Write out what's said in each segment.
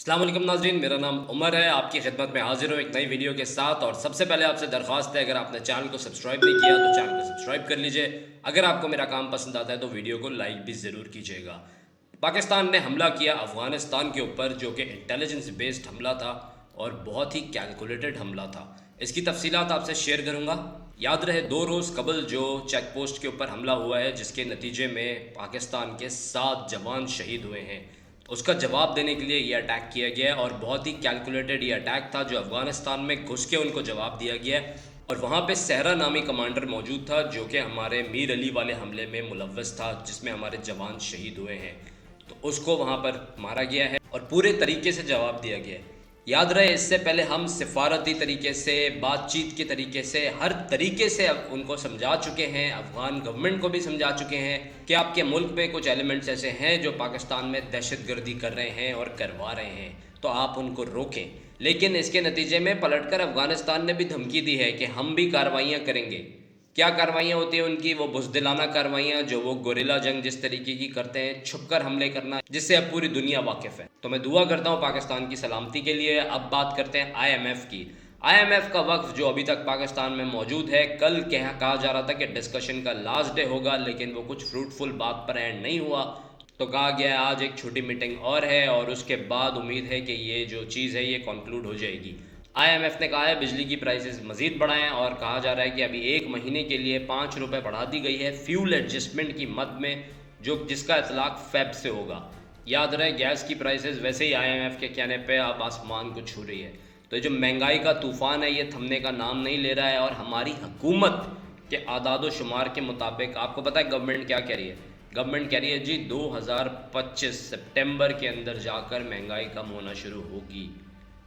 अस्सलाम वालेकुम नाज़रीन, मेरा नाम उमर है। आपकी खिदमत में हाज़िर हूँ एक नई वीडियो के साथ। और सबसे पहले आपसे दरख्वास्त है, अगर आपने चैनल को सब्सक्राइब नहीं किया तो चैनल को सब्सक्राइब कर लीजिए। अगर आपको मेरा काम पसंद आता है तो वीडियो को लाइक भी ज़रूर कीजिएगा। पाकिस्तान ने हमला किया अफ़गानिस्तान के ऊपर, जो कि इंटेलिजेंस बेस्ड हमला था और बहुत ही कैलकुलेटेड हमला था। इसकी तफसीलात आपसे शेयर करूँगा। याद रहे, 2 रोज़ कबल जो चेक पोस्ट के ऊपर हमला हुआ है, जिसके नतीजे में पाकिस्तान के 7 जवान शहीद हुए हैं, उसका जवाब देने के लिए ये अटैक किया गया है। और बहुत ही कैलकुलेटेड ये अटैक था, जो अफ़गानिस्तान में घुस के उनको जवाब दिया गया है। और वहाँ पे सहरा नामी कमांडर मौजूद था, जो कि हमारे मीर अली वाले हमले में मुलव्वस था, जिसमें हमारे जवान शहीद हुए हैं। तो उसको वहाँ पर मारा गया है और पूरे तरीके से जवाब दिया गया है। याद रहे, इससे पहले हम सिफारती तरीके से, बातचीत के तरीके से, हर तरीके से अब उनको समझा चुके हैं, अफ़गान गवर्नमेंट को भी समझा चुके हैं कि आपके मुल्क में कुछ एलिमेंट्स ऐसे हैं जो पाकिस्तान में दहशतगर्दी कर रहे हैं और करवा रहे हैं, तो आप उनको रोकें। लेकिन इसके नतीजे में पलटकर अफ़गानिस्तान ने भी धमकी दी है कि हम भी कार्रवाइयाँ करेंगे। क्या कार्रवाइयाँ होती हैं उनकी? वो बुज़दिलाना कार्रवाइयाँ, जो वो गोरिल्ला जंग जिस तरीके की करते हैं, छुपकर हमले करना, जिससे अब पूरी दुनिया वाकिफ़ है। तो मैं दुआ करता हूँ पाकिस्तान की सलामती के लिए। अब बात करते हैं IMF की। IMF का वक़्त जो अभी तक पाकिस्तान में मौजूद है, कल कहा जा रहा था कि डिस्कशन का लास्ट डे होगा, लेकिन वो कुछ फ्रूटफुल बात पर एंड नहीं हुआ। तो कहा गया है आज एक छोटी मीटिंग और है और उसके बाद उम्मीद है कि ये जो चीज़ है ये कंक्लूड हो जाएगी। IMF ने कहा है बिजली की प्राइसेस मज़ीद बढ़ाएं, और कहा जा रहा है कि अभी 1 महीने के लिए 5 रुपये बढ़ा दी गई है फ्यूल एडजस्टमेंट की मद में, जिसका इतलाक़ फ़ेब से होगा। याद रहे, गैस की प्राइसेस वैसे ही IMF के कहने पे अब आसमान को छू रही है। तो ये जो महंगाई का तूफ़ान है, ये थमने का नाम नहीं ले रहा है। और हमारी हुकूमत के आदाद व शुमार के मुताबिक, आपको पता है गवर्नमेंट क्या कह रही है? गवर्नमेंट कह रही है जी 2025 सितंबर के अंदर जाकर महंगाई कम होना शुरू होगी।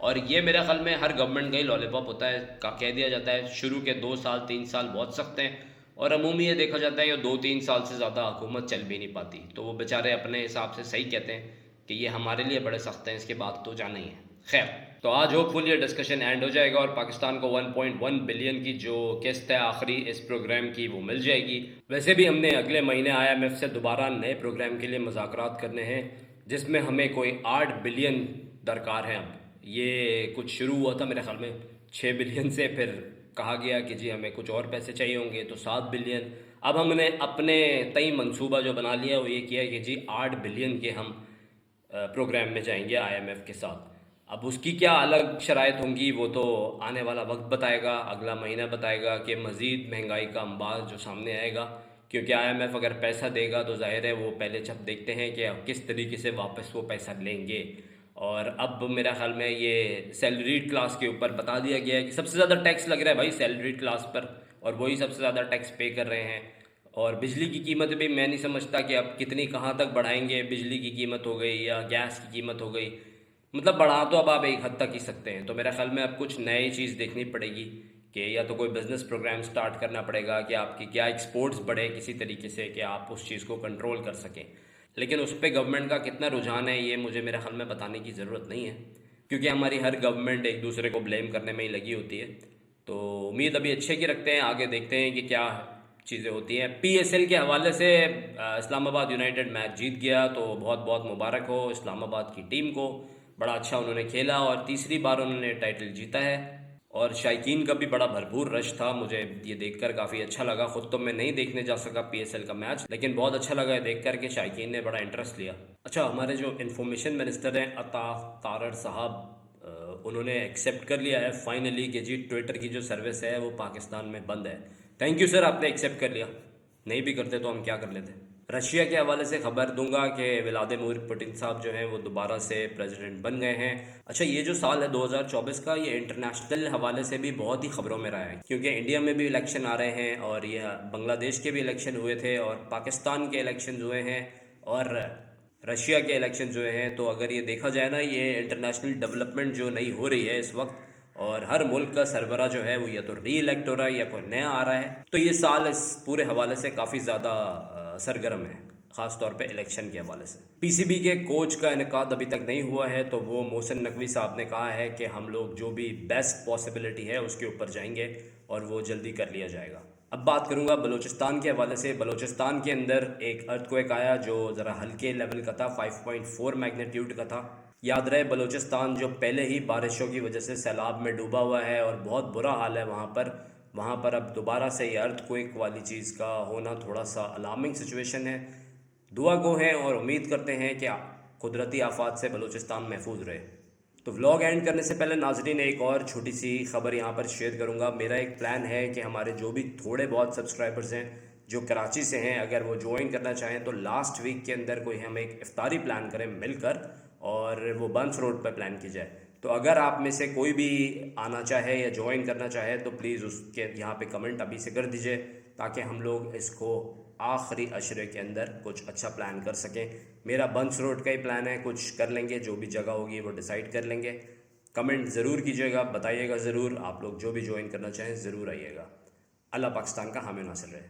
और ये मेरे ख्याल में हर गवर्नमेंट का ही लॉलीपॉप होता है। कह दिया जाता है शुरू के 2 साल 3 साल बहुत सख्त हैं, और अमूमी ये देखा जाता है कि 2-3 साल से ज़्यादा हुकूमत चल भी नहीं पाती। तो वो बेचारे अपने हिसाब से सही कहते हैं कि ये हमारे लिए बड़े सख्त हैं, इसके बाद तो जाना ही है। खैर, तो आज होपफुल ये डिस्कशन एंड हो जाएगा और पाकिस्तान को 1.1 बिलियन की जो किस्त है आखिरी इस प्रोग्राम की, वो मिल जाएगी। वैसे भी हमने अगले महीने IMF से दोबारा नए प्रोग्राम के लिए मुज़ाकरात करने हैं, जिसमें हमें कोई 8 बिलियन दरकार है। अब ये कुछ शुरू हुआ था मेरे ख्याल में 6 बिलियन से, फिर कहा गया कि जी हमें कुछ और पैसे चाहिए होंगे, तो 7 बिलियन। अब हमने अपने तय मंसूबा जो बना लिया वो ये किया है कि जी 8 बिलियन के हम प्रोग्राम में जाएंगे IMF के साथ। अब उसकी क्या अलग शराइत होंगी वो तो आने वाला वक्त बताएगा, अगला महीना बताएगा कि मज़ीद महंगाई का अंबार जो सामने आएगा। क्योंकि IMF अगर पैसा देगा तो ज़ाहिर है वो पहले जब देखते हैं कि किस तरीके से वापस वो पैसा लेंगे। और अब मेरा ख्याल में ये सैलरीड क्लास के ऊपर बता दिया गया है कि सबसे ज़्यादा टैक्स लग रहा है भाई सैलरीड क्लास पर, और वही सबसे ज़्यादा टैक्स पे कर रहे हैं। और बिजली की कीमत भी मैं नहीं समझता कि अब कितनी कहाँ तक बढ़ाएंगे। बिजली की कीमत हो गई या गैस की कीमत हो गई, मतलब बढ़ा तो अब आप एक हद तक ही सकते हैं। तो मेरा ख्याल में अब कुछ नई चीज़ देखनी पड़ेगी कि या तो कोई बिज़नेस प्रोग्राम स्टार्ट करना पड़ेगा कि आपकी क्या एक्सपोर्ट्स बढ़े किसी तरीके से कि आप उस चीज़ को कंट्रोल कर सकें। लेकिन उस पर गवर्नमेंट का कितना रुझान है ये मुझे मेरे ख्याल में बताने की ज़रूरत नहीं है, क्योंकि हमारी हर गवर्नमेंट एक दूसरे को ब्लेम करने में ही लगी होती है। तो उम्मीद अभी अच्छे की रखते हैं, आगे देखते हैं कि क्या चीज़ें होती हैं। PSL के हवाले से इस्लामाबाद यूनाइटेड मैच जीत गया, तो बहुत बहुत मुबारक हो इस्लामाबाद की टीम को। बड़ा अच्छा उन्होंने खेला और तीसरी बार उन्होंने टाइटल जीता है। और शायकीन का भी बड़ा भरपूर रश था, मुझे ये देखकर काफ़ी अच्छा लगा। ख़ुद तो मैं नहीं देखने जा सका PSL का मैच, लेकिन बहुत अच्छा लगा देख कर के शायकीन ने बड़ा इंटरेस्ट लिया। अच्छा, हमारे जो इन्फॉर्मेशन मिनिस्टर हैं अता तारड़ साहब, उन्होंने एक्सेप्ट कर लिया है फाइनली कि जी ट्विटर की जो सर्विस है वो पाकिस्तान में बंद है। थैंक यू सर, आपने एक्सेप्ट कर लिया। नहीं भी करते तो हम क्या कर लेते। रशिया के हवाले से खबर दूंगा कि व्लादिमीर पुतिन साहब जो हैं वो दोबारा से प्रेसिडेंट बन गए हैं। अच्छा, ये जो साल है 2024 का, ये इंटरनेशनल हवाले से भी बहुत ही खबरों में रहा है, क्योंकि इंडिया में भी इलेक्शन आ रहे हैं और ये बांग्लादेश के भी इलेक्शन हुए थे और पाकिस्तान के इलेक्शन हुए हैं और रशिया के इलेक्शन हुए हैं। तो अगर ये देखा जाए ना, ये इंटरनेशनल डेवलपमेंट जो नई हो रही है इस वक्त, और हर मुल्क का सरबरा जो है वो या तो री इलेक्ट हो रहा है या कोई नया आ रहा है, तो ये साल इस पूरे हवाले से काफ़ी ज़्यादा सरगर्म है, ख़ास तौर पे इलेक्शन के हवाले से। PCB के कोच का इनेकाद अभी तक नहीं हुआ है, तो वो मोहसिन नकवी साहब ने कहा है कि हम लोग जो भी बेस्ट पॉसिबिलिटी है उसके ऊपर जाएंगे और वो जल्दी कर लिया जाएगा। अब बात करूंगा बलूचिस्तान के हवाले से। बलूचिस्तान के अंदर एक अर्थक्वेक आया जो ज़रा हल्के लेवल का था, 5.4 मैग्नीट्यूड का था। याद रहे बलूचिस्तान जो पहले ही बारिशों की वजह से सैलाब में डूबा हुआ है और बहुत बुरा हाल है वहाँ पर अब दोबारा से ये अर्थक्वेक वाली चीज़ का होना थोड़ा सा अलार्मिंग सिचुएशन है। दुआ गो हैं और उम्मीद करते हैं कि कुदरती आफात से बलूचिस्तान महफूज रहे। तो व्लॉग एंड करने से पहले नाजरीन एक और छोटी सी खबर यहाँ पर शेयर करूँगा। मेरा एक प्लान है कि हमारे जो भी थोड़े बहुत सब्सक्राइबर्स हैं जो कराची से हैं, अगर वो ज्वाइन करना चाहें तो लास्ट वीक के अंदर कोई हम एक इफ्तारी प्लान करें मिलकर और वो बंस रोड पर प्लान की जाए। तो अगर आप में से कोई भी आना चाहे या ज्वाइन करना चाहे तो प्लीज़ उसके यहाँ पे कमेंट अभी से कर दीजिए ताकि हम लोग इसको आखिरी अशरे के अंदर कुछ अच्छा प्लान कर सकें। मेरा बंस रोड का ही प्लान है, कुछ कर लेंगे, जो भी जगह होगी वो डिसाइड कर लेंगे। कमेंट ज़रूर कीजिएगा, बताइएगा ज़रूर। आप लोग जो भी ज्वाइन करना चाहें ज़रूर आइएगा। अल्लाह पाकिस्तान का हामी नासिर रहे।